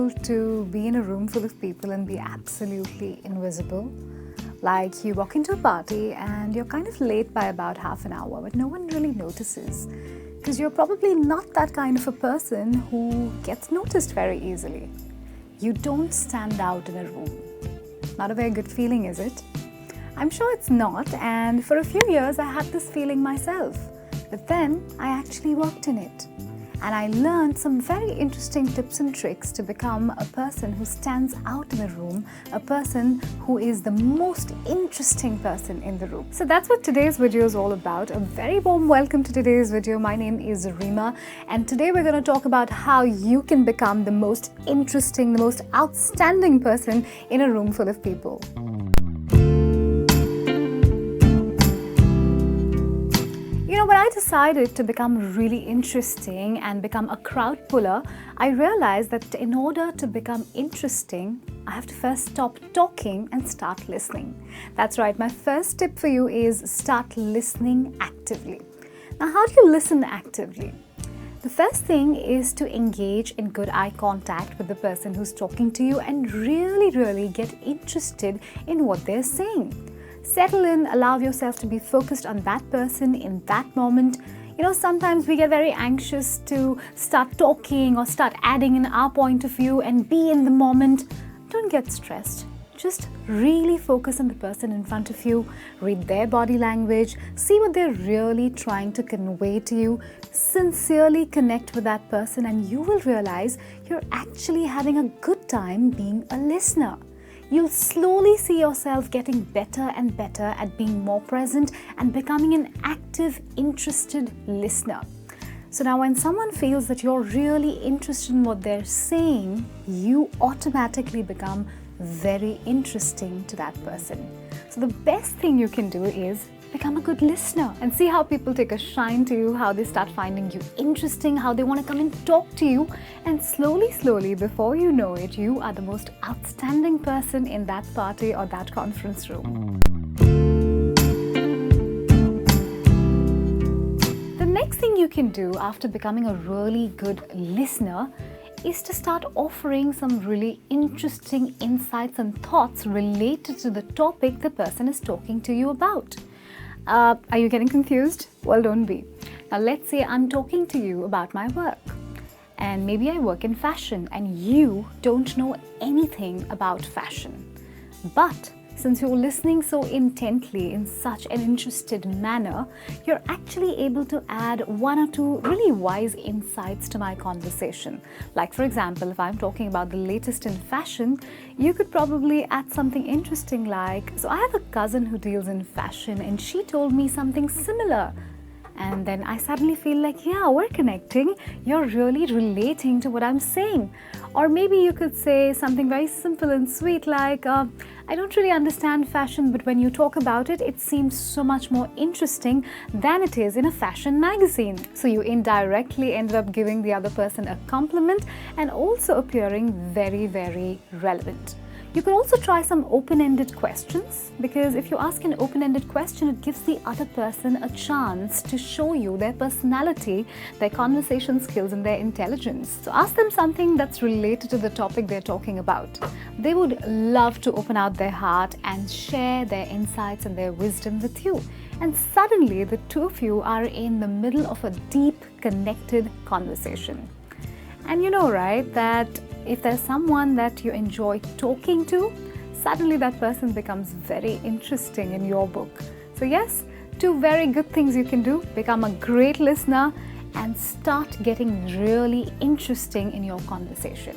feel to be in a room full of people and be absolutely invisible? Like you walk into a party and you're kind of late by about half an hour, but no one really notices because you're probably not that kind of a person who gets noticed very easily. You don't stand out in a room. Not a very good feeling, is it? I'm sure it's not, and for a few years I had this feeling myself. But then I actually worked in it. And I learned some very interesting tips and tricks to become a person who stands out in a room, a person who is the most interesting person in the room. So that's what today's video is all about. A very warm welcome to today's video. My name is Rima, and today we're going to talk about how you can become the most interesting, the most outstanding person in a room full of people. When I decided to become really interesting and become a crowd puller, I realized that in order to become interesting, I have to first stop talking and start listening. That's right, my first tip for you is start listening actively. Now, how do you listen actively? The first thing is to engage in good eye contact with the person who's talking to you and really get interested in what they're saying. Settle in, allow yourself to be focused on that person in that moment. Sometimes we get very anxious to start talking or start adding in our point of view and be in the moment. Don't get stressed. Just really focus on the person in front of you, read their body language, see what they're really trying to convey to you, sincerely connect with that person, and you will realize you're actually having a good time being a listener. You'll slowly see yourself getting better and better at being more present and becoming an active, interested listener. So now when someone feels that you're really interested in what they're saying, you automatically become very interesting to that person. So the best thing you can do is become a good listener and see how people take a shine to you, how they start finding you interesting, how they want to come and talk to you. And slowly, before you know it, you are the most outstanding person in that party or that conference room. The next thing you can do after becoming a really good listener is to start offering some really interesting insights and thoughts related to the topic the person is talking to you about. Are you getting confused? Well, don't be. Now, let's say I'm talking to you about my work, and maybe I work in fashion and you don't know anything about fashion. But since you're listening so intently in such an interested manner, you're actually able to add one or two really wise insights to my conversation. Like, for example, if I'm talking about the latest in fashion, you could probably add something interesting like, so I have a cousin who deals in fashion and she told me something similar. And then I suddenly feel like, yeah, we're connecting. You're really relating to what I'm saying. Or maybe you could say something very simple and sweet like, I don't really understand fashion, but when you talk about it, it seems so much more interesting than it is in a fashion magazine. So you indirectly ended up giving the other person a compliment and also appearing very relevant. You can also try some open-ended questions, because if you ask an open-ended question, it gives the other person a chance to show you their personality, their conversation skills and their intelligence. So ask them something that's related to the topic they're talking about. They would love to open out their heart and share their insights and their wisdom with you. And suddenly the two of you are in the middle of a deep, connected conversation. And you know, right, that if there's someone that you enjoy talking to, suddenly that person becomes very interesting in your book. So yes, two very good things you can do. Become a great listener and start getting really interesting in your conversation.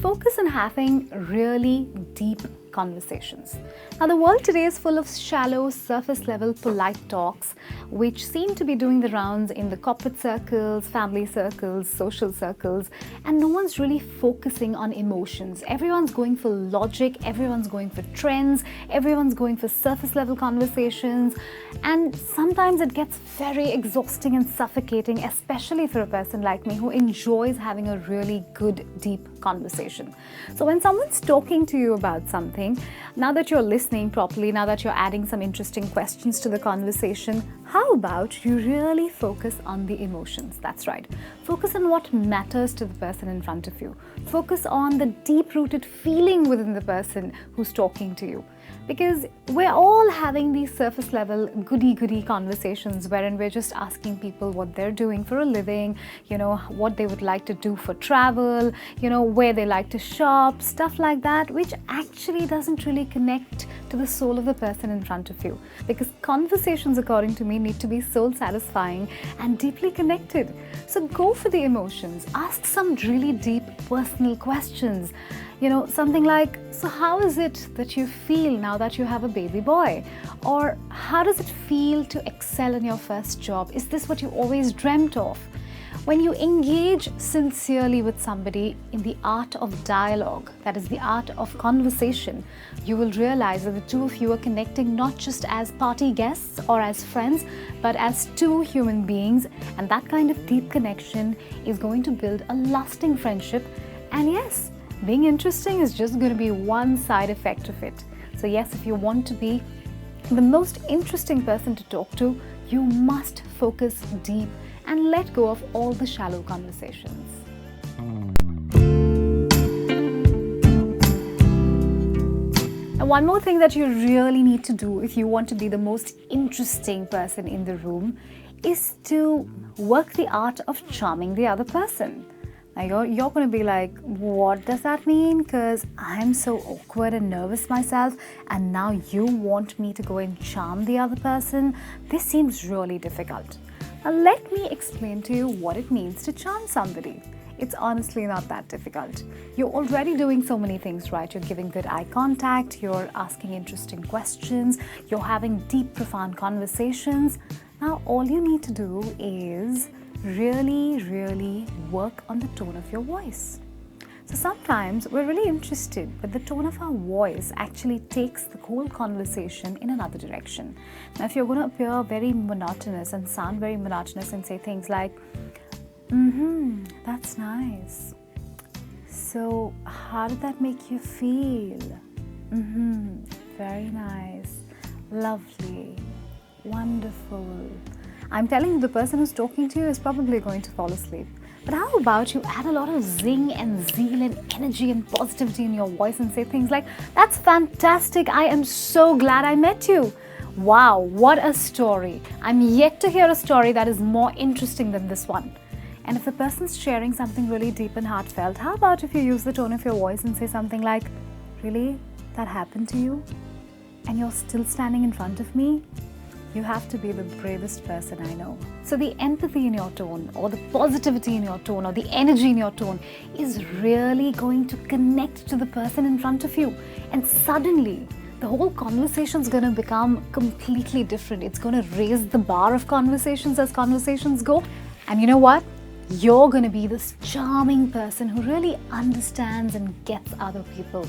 Focus on having really deep conversations. Now, the world today is full of shallow, surface-level, polite talks, which seem to be doing the rounds in the corporate circles, family circles, social circles, and no one's really focusing on emotions. Everyone's going for logic, everyone's going for trends, everyone's going for surface-level conversations, and sometimes it gets very exhausting and suffocating, especially for a person like me who enjoys having a really good, deep conversation. So when someone's talking to you about something, thing. Now that you're listening properly, now that you're adding some interesting questions to the conversation, how about you really focus on the emotions? That's right. Focus on what matters to the person in front of you. Focus on the deep-rooted feeling within the person who's talking to you. Because we're all having these surface level goody-goody conversations wherein we're just asking people what they're doing for a living, what they would like to do for travel, where they like to shop, stuff like that, which actually doesn't really connect to the soul of the person in front of you. Because conversations, according to me, need to be soul satisfying and deeply connected. So go for the emotions. Ask some really deep personal questions. Something like, so how is it that you feel now that you have a baby boy? Or how does it feel to excel in your first job? Is this what you always dreamt of? When you engage sincerely with somebody in the art of dialogue, that is the art of conversation, you will realize that the two of you are connecting not just as party guests or as friends, but as two human beings. And that kind of deep connection is going to build a lasting friendship. And yes, being interesting is just going to be one side effect of it. So yes, if you want to be the most interesting person to talk to, you must focus deep and let go of all the shallow conversations. And one more thing that you really need to do if you want to be the most interesting person in the room is to work the art of charming the other person. Now you're going to be like, what does that mean? Because I'm so awkward and nervous myself, and now you want me to go and charm the other person? This seems really difficult. Now let me explain to you what it means to charm somebody. It's honestly not that difficult. You're already doing so many things, right? You're giving good eye contact, you're asking interesting questions, you're having deep, profound conversations. Now all you need to do is really work on the tone of your voice. So sometimes we're really interested, but the tone of our voice actually takes the whole conversation in another direction. Now if you're going to appear very monotonous and sound very monotonous and say things like, that's nice. So how did that make you feel? Very nice. Lovely. Wonderful. I'm telling you, the person who's talking to you is probably going to fall asleep. But how about you add a lot of zing and zeal and energy and positivity in your voice and say things like, that's fantastic, I am so glad I met you. Wow, what a story. I'm yet to hear a story that is more interesting than this one. And if the person's sharing something really deep and heartfelt, how about if you use the tone of your voice and say something like, really, that happened to you? And you're still standing in front of me? You have to be the bravest person I know. So the empathy in your tone, or the positivity in your tone, or the energy in your tone is really going to connect to the person in front of you. And suddenly, the whole conversation is going to become completely different. It's going to raise the bar of conversations as conversations go. And you know what? You're going to be this charming person who really understands and gets other people.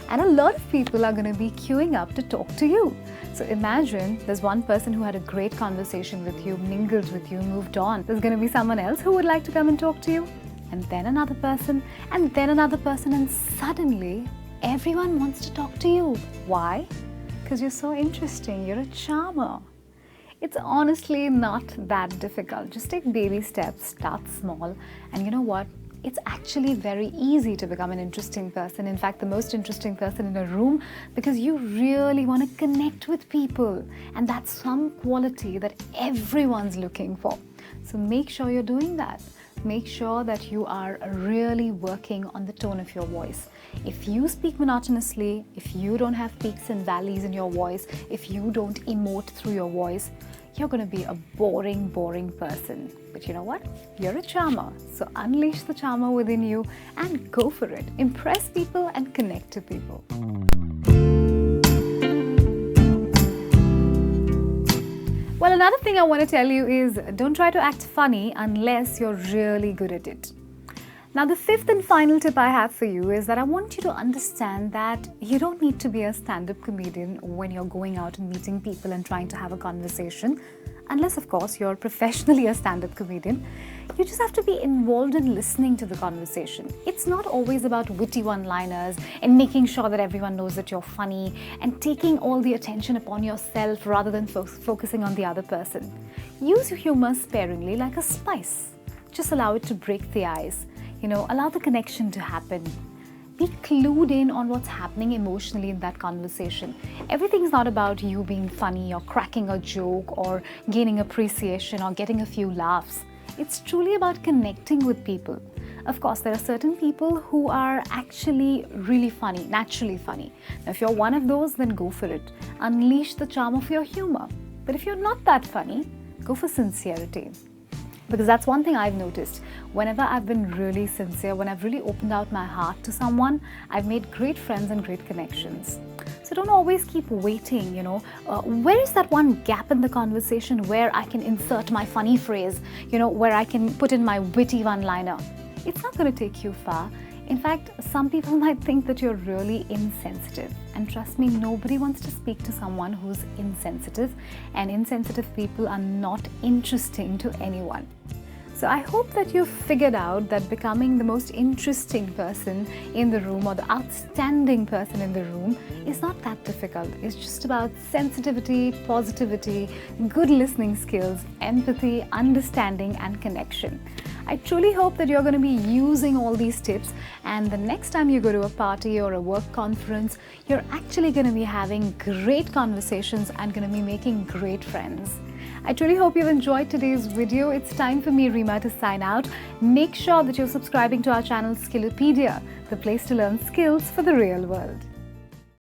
And a lot of people are going to be queuing up to talk to you. So imagine there's one person who had a great conversation with you, mingled with you, moved on. There's going to be someone else who would like to come and talk to you. And then another person, and then another person. And suddenly, everyone wants to talk to you. Why? Because you're so interesting. You're a charmer. It's honestly not that difficult. Just take baby steps, start small. And you know what? It's actually very easy to become an interesting person. In fact, the most interesting person in a room, because you really want to connect with people. And that's some quality that everyone's looking for. So make sure you're doing that. Make sure that you are really working on the tone of your voice. If you speak monotonously, if you don't have peaks and valleys in your voice, if you don't emote through your voice, you're going to be a boring person. But you know what? You're a charmer. So unleash the charmer within you and go for it. Impress people and connect to people. Well, another thing I want to tell you is don't try to act funny unless you're really good at it. Now, the fifth and final tip I have for you is that I want you to understand that you don't need to be a stand-up comedian when you're going out and meeting people and trying to have a conversation. unless of course you're professionally a stand-up comedian. You just have to be involved in listening to the conversation. It's not always about witty one-liners and making sure that everyone knows that you're funny and taking all the attention upon yourself rather than focusing on the other person. Use your humor sparingly like a spice. Just allow it to break the ice. Allow the connection to happen. Be clued in on what's happening emotionally in that conversation. Everything's not about you being funny or cracking a joke or gaining appreciation or getting a few laughs. It's truly about connecting with people. Of course, there are certain people who are actually really funny, naturally funny. Now, if you're one of those, then go for it. Unleash the charm of your humor. But if you're not that funny, go for sincerity. Because that's one thing I've noticed. Whenever I've been really sincere, when I've really opened out my heart to someone, I've made great friends and great connections. So don't always keep waiting, where is that one gap in the conversation where I can insert my funny phrase, where I can put in my witty one-liner. It's not going to take you far. In fact, some people might think that you're really insensitive. And trust me, nobody wants to speak to someone who's insensitive, and insensitive people are not interesting to anyone. So I hope that you've figured out that becoming the most interesting person in the room or the outstanding person in the room is not that difficult. It's just about sensitivity, positivity, good listening skills, empathy, understanding, and connection. I truly hope that you're going to be using all these tips, and the next time you go to a party or a work conference, you're actually going to be having great conversations and going to be making great friends. I truly hope you've enjoyed today's video. It's time for me, Rima, to sign out. Make sure that you're subscribing to our channel Skillopedia, the place to learn skills for the real world.